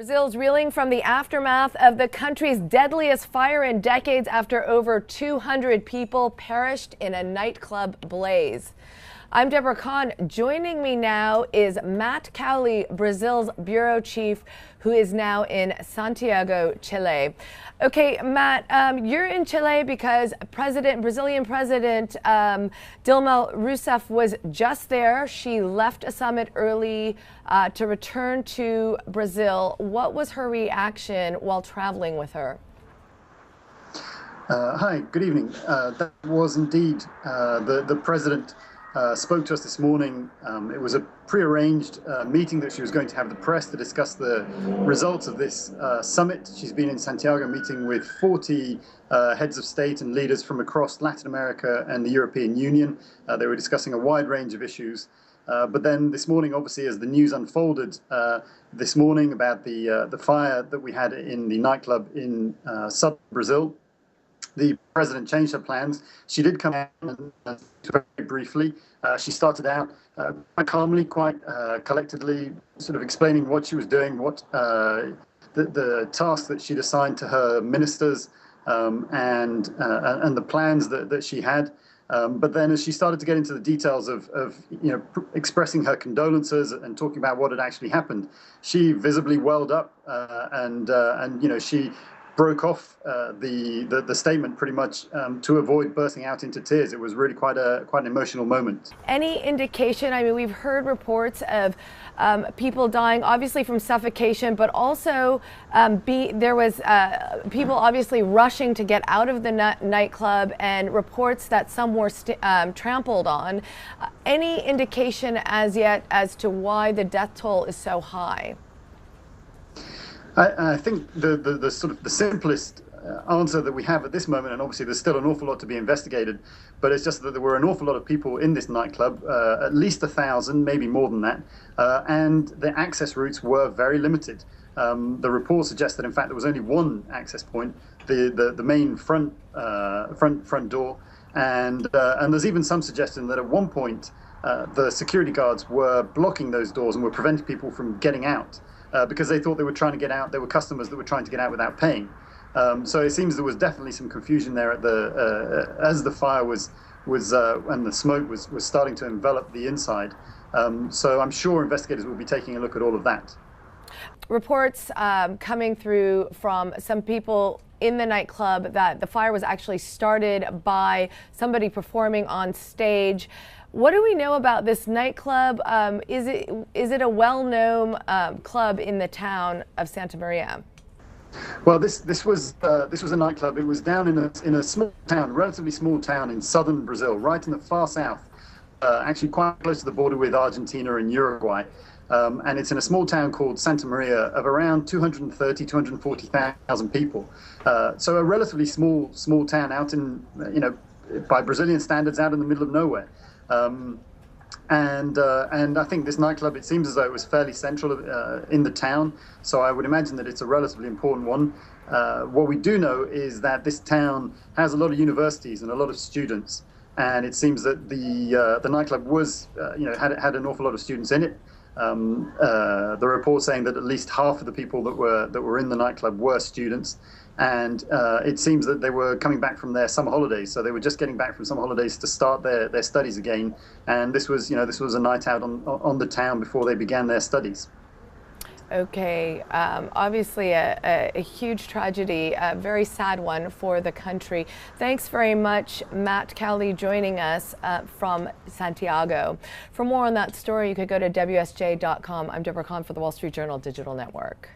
Brazil's reeling from the aftermath of the country's deadliest fire in decades after over 200 people perished in a nightclub blaze. I'm Deborah Kahn. Joining me now is Matt Cowley, Brazil's bureau chief, who is now in Santiago, Chile. Okay, Matt, you're in Chile because Brazilian President Dilma Rousseff was just there. She left a summit early to return to Brazil. What was her reaction while traveling with her? Hi, good evening. That was indeed the president. Spoke to us this morning. It was a prearranged meeting that she was going to have with the press to discuss the results of this summit. She's been in Santiago meeting with 40 heads of state and leaders from across Latin America and the European Union. They were discussing a wide range of issues. But then this morning, obviously, as the news unfolded this morning about the fire that we had in the nightclub in southern Brazil, the president changed her plans. She did come out very briefly. She started out quite calmly, quite collectedly, sort of explaining what she was doing, what the tasks that she'd assigned to her ministers, and the plans that she had. But then, as she started to get into the details of expressing her condolences and talking about what had actually happened, she visibly welled up, and she broke off the statement pretty much to avoid bursting out into tears. It was really quite an emotional moment. Any indication? I mean, we've heard reports of people dying, obviously from suffocation, but also there was people obviously rushing to get out of the nightclub, and reports that some were trampled on. Any indication as yet as to why the death toll is so high? I think the sort of the simplest answer that we have at this moment, and obviously there's still an awful lot to be investigated, but it's just that there were an awful lot of people in this nightclub, at least 1,000, maybe more than that, and the access routes were very limited. The report suggests that in fact there was only one access point, the main front door, and there's even some suggestion that at one point the security guards were blocking those doors and were preventing people from getting out. Because they thought they were trying to get out. There were customers that were trying to get out without paying. So it seems there was definitely some confusion there at as the fire was and the smoke was starting to envelop the inside. So I'm sure investigators will be taking a look at all of that. Reports coming through from some people in the nightclub that the fire was actually started by somebody performing on stage. What do we know about this nightclub? Is it a well-known club in the town of Santa Maria? Well, this was a nightclub. It was down in a small town, relatively small town in southern Brazil, right in the far south, actually quite close to the border with Argentina and Uruguay. And it's in a small town called Santa Maria of around 230, 240,000 people. So a relatively small town out in, by Brazilian standards, out in the middle of nowhere. And I think this nightclub, it seems as though it was fairly central in the town, so I would imagine that it's a relatively important one. What we do know is that this town has a lot of universities and a lot of students, and it seems that the nightclub was had an awful lot of students in it. The report saying that at least half of the people that were in the nightclub were students, and it seems that they were coming back from their summer holidays, so they were just getting back from summer holidays to start their studies again. And this was a night out on the town before they began their studies. Okay, obviously a huge tragedy, a very sad one for the country. Thanks very much, Matt Cowley, joining us from Santiago. For more on that story, you could go to WSJ.com. I'm Deborah Kahn for the Wall Street Journal Digital Network.